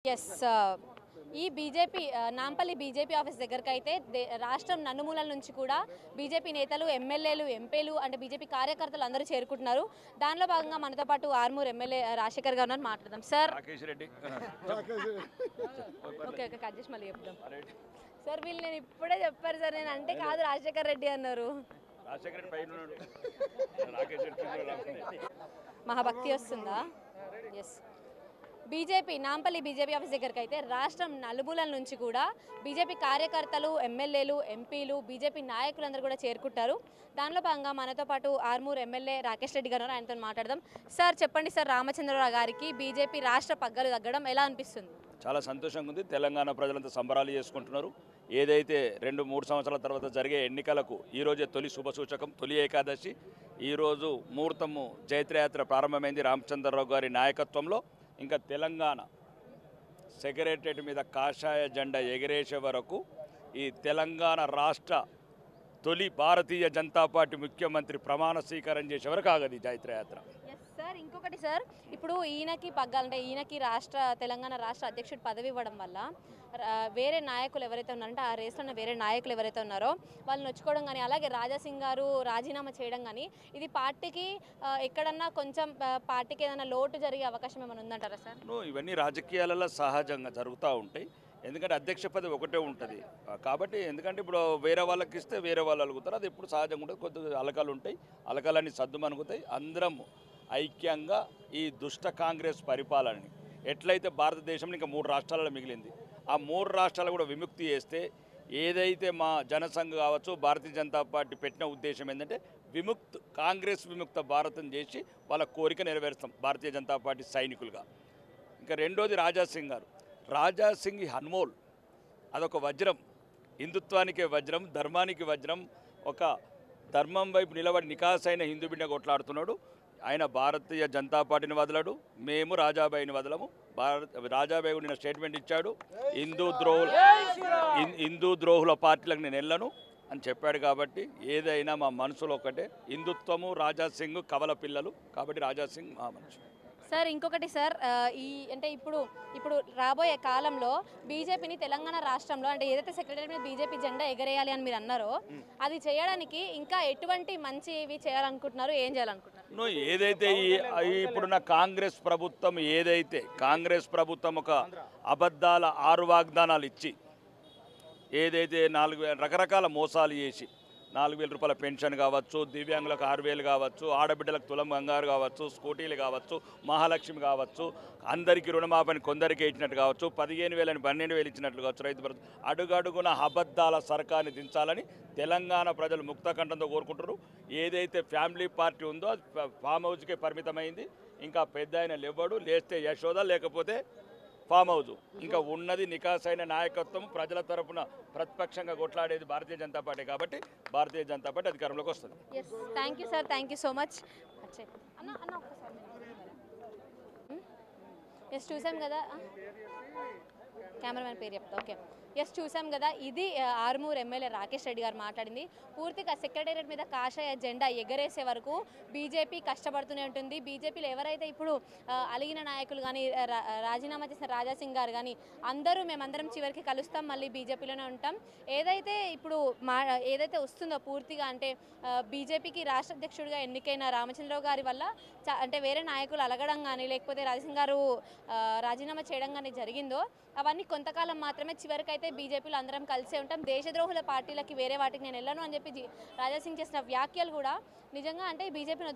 Yes ఈ BJP Nampally BJP office దగ్గరికి అయితే రాష్ట్రం నలుమూలల నుంచి కూడా బీజేపీ నేతలు ఎమ్మెల్యేలు ఎంపీలు అంటే బీజేపీ కార్యకర్తలు అందరూ చేరుకుంటున్నారు. దానిలో భాగంగా మనతో పాటు ఆర్మూర్ ఎమ్మెల్యే రాజశేఖర్ గారు ఉన్నారు. మాట్లాడదాం సార్. ఓకే ఓకే కట్ చేసి మళ్ళీ చెప్దాం సార్. వీళ్ళు నేను ఇప్పుడే చెప్పారు సార్, నేను అంటే కాదు రాజశేఖర్ రెడ్డి అన్నారు. మహాభక్తి వస్తుందా? Yes BJP Nampally BJP office దగ్గరికి అయితే రాష్ట్రం నలుమూలల నుంచి కూడా బీజేపీ కార్యకర్తలు ఎమ్మెల్యేలు ఎంపీలు బీజేపీ నాయకులందరూ కూడా చేరుకుంటారు. దానిలో భాగంగా మనతో పాటు ఆర్మూర్ ఎమ్మెల్యే రాకేష్ రెడ్డి గారు ఆయనతో మాట్లాడదాం. సార్ చెప్పండి సార్, రామచంద్రరావు గారికి బీజేపీ రాష్ట్ర పగ్గాలు తగ్గడం ఎలా అనిపిస్తుంది? చాలా సంతోషంగా ఉంది. తెలంగాణ ప్రజలంతా సంబరాలు చేసుకుంటున్నారు. ఏదైతే 2-3 సంవత్సరాల తర్వాత జరిగే ఎన్నికలకు ఈరోజే తొలి శుభసూచకం, తొలి ఏకాదశి. ఈరోజు ముహూర్తము జైత్రయాత్ర ప్రారంభమైంది రామచంద్రరావు గారి నాయకత్వంలో. ఇంకా తెలంగాణ సెక్రటరియట్ మీద కాషాయ జెండా ఎగరేసే వరకు ఈ తెలంగాణ రాష్ట్ర తొలి భారతీయ జనతా పార్టీ ముఖ్యమంత్రి ప్రమాణ స్వీకారం చేసే వరకు ఆగది జైత్రయాత్ర. సార్ ఇంకొకటి సార్, ఇప్పుడు ఈయనకి పగ్గాలంటే ఈయనకి తెలంగాణ రాష్ట్ర అధ్యక్షుడు పదవి ఇవ్వడం వల్ల వేరే నాయకులు ఎవరైతే ఉన్నారంటే ఆ రేస్లో ఉన్న వేరే నాయకులు ఎవరైతే ఉన్నారో వాళ్ళు నొచ్చుకోవడం కానీ, అలాగే రాజాసింగ్ గారు రాజీనామా చేయడం కానీ, ఇది పార్టీకి ఎక్కడన్నా కొంచెం పార్టీకి ఏదైనా లోటు జరిగే అవకాశం ఏమైనా ఉందంటారా సార్? ఇవన్నీ రాజకీయాలలో సహజంగా జరుగుతూ ఉంటాయి. ఎందుకంటే అధ్యక్ష పదవి ఒకటే ఉంటుంది కాబట్టి, ఎందుకంటే ఇప్పుడు వేరే వాళ్ళకి ఇస్తే వేరే వాళ్ళు అలుగుతారు, అది ఎప్పుడు సహజంగా ఉంటుంది. కొద్దిగా అలకలు ఉంటాయి, అలకలన్నీ సర్దుమనుగుతాయి. అందరం ఐక్యంగా ఈ దుష్ట కాంగ్రెస్ పరిపాలనని ఎట్లయితే భారతదేశంలో ఇంకా 3 రాష్ట్రాలలో మిగిలింది, ఆ 3 రాష్ట్రాలు కూడా విముక్తి చేస్తే ఏదైతే మా జనసంఘ్ కావచ్చు భారతీయ జనతా పార్టీ పెట్టిన ఉద్దేశం ఏంటంటే కాంగ్రెస్ విముక్త భారతం చేసి వాళ్ళ కోరిక నెరవేరుస్తాం భారతీయ జనతా పార్టీ సైనికులుగా. ఇంకా రెండోది రాజాసింగ్ గారు. రాజాసింగ్ హన్మోల్ అదొక వజ్రం, హిందుత్వానికే వజ్రం, ధర్మానికి వజ్రం. ఒక ధర్మం వైపు నిలబడి నికాసైన హిందూ బిడ్డ కొట్లాడుతున్నాడు. ఆయన భారతీయ జనతా పార్టీని వదలడు, మేము రాజాబాయిని వదలము. రాజాబాయి నిన్న స్టేట్మెంట్ ఇచ్చాడు, హిందూ ద్రోహుల పార్టీలకు నేను వెళ్ళను అని చెప్పాడు. కాబట్టి ఏదైనా మా మనసులో ఒకటే, హిందుత్వము రాజాసింగ్ కవల పిల్లలు, కాబట్టి రాజాసింగ్ మా మనిషి. సార్ ఇంకొకటి సార్, అంటే ఇప్పుడు రాబోయే కాలంలో బీజేపీని తెలంగాణ రాష్ట్రంలో అంటే ఏదైతే సెక్రటరీ మీద బీజేపీ జెండా ఎగరేయాలి అని మీరు అన్నారో అది చేయడానికి ఇంకా ఎటువంటి మంచివి చేయాలనుకుంటున్నారు, ఏం చేయాలనుకుంటున్నారు? ఏదైతే ఇప్పుడున్న కాంగ్రెస్ ప్రభుత్వం ఒక అబద్ధాల 6 వాగ్దానాలు ఇచ్చి ఏదైతే 4 రకరకాల మోసాలు చేసి 4,000 రూపాయల పెన్షన్ కావచ్చు, దివ్యాంగులకు 6,000 కావచ్చు, ఆడబిడ్డలకు తులం బంగారు కావచ్చు, స్కూటీలు కావచ్చు, మహాలక్ష్మి కావచ్చు, అందరికీ రుణమాఫీని కొందరికి ఇచ్చినట్టు కావచ్చు, 15,000 అని 12,000 ఇచ్చినట్లు కావచ్చు, రైతు భరోసా అడుగడుగున అబద్ధాల సర్కార్ని దించాలని తెలంగాణ ప్రజలు ముక్తకంఠంతో కోరుకుంటారు. ఏదైతే ఫ్యామిలీ పార్టీ ఉందో అది ఫామ్ హౌస్కే పరిమితమైంది. ఇంకా పెద్ద ఆయన లేవడు, లేస్తే యశోద, లేకపోతే ఫామ్ హౌస్. ఇంకా ఉన్నది నికాసైన నాయకత్వం, ప్రజల తరపున ప్రతిపక్షంగా కొట్లాడేది భారతీయ జనతా పార్టీ. కాబట్టి భారతీయ జనతా పార్టీ అధికారంలోకి వస్తుంది. Thank you sir, thank you so much. Yes చూసాం కదా, కెమెరామెన్ పేరు చెప్తా. ఓకే ఎస్ చూసాం కదా, ఇది ఆర్మూర్ ఎమ్మెల్యే రాకేష్ రెడ్డి గారు మాట్లాడింది. పూర్తిగా సెక్రటేరియట్ మీద కాషాయ జెండా ఎగరేసే వరకు బీజేపీ కష్టపడుతూనే ఉంటుంది. బీజేపీలో ఎవరైతే ఇప్పుడు అలిగిన నాయకులు కానీ, రాజీనామా చేసిన రాజాసింగ్ గారు కానీ మేమందరం చివరికి కలుస్తాం, మళ్ళీ బీజేపీలోనే ఉంటాం. ఏదైతే ఇప్పుడు ఏదైతే వస్తుందో పూర్తిగా అంటే బీజేపీకి రాష్ట్ర అధ్యక్షుడిగా ఎన్నికైన రామచంద్రరావు గారి వల్ల అంటే వేరే నాయకులు అలగడం కానీ, లేకపోతే రాజాసింగ్ గారు రాజీనామా చేయడం కానీ జరిగిందో అవన్నీ కొంతకాలం మాత్రమే. చివరికైతే బీజేపీలో అందరం కలిసే ఉంటాం. దేశద్రోహుల పార్టీలకి వేరే వాటికి నేను వెళ్ళను అని చెప్పి రాజాసింగ్ చేసిన వ్యాఖ్యలు కూడా నిజంగా అంటే బీజేపీని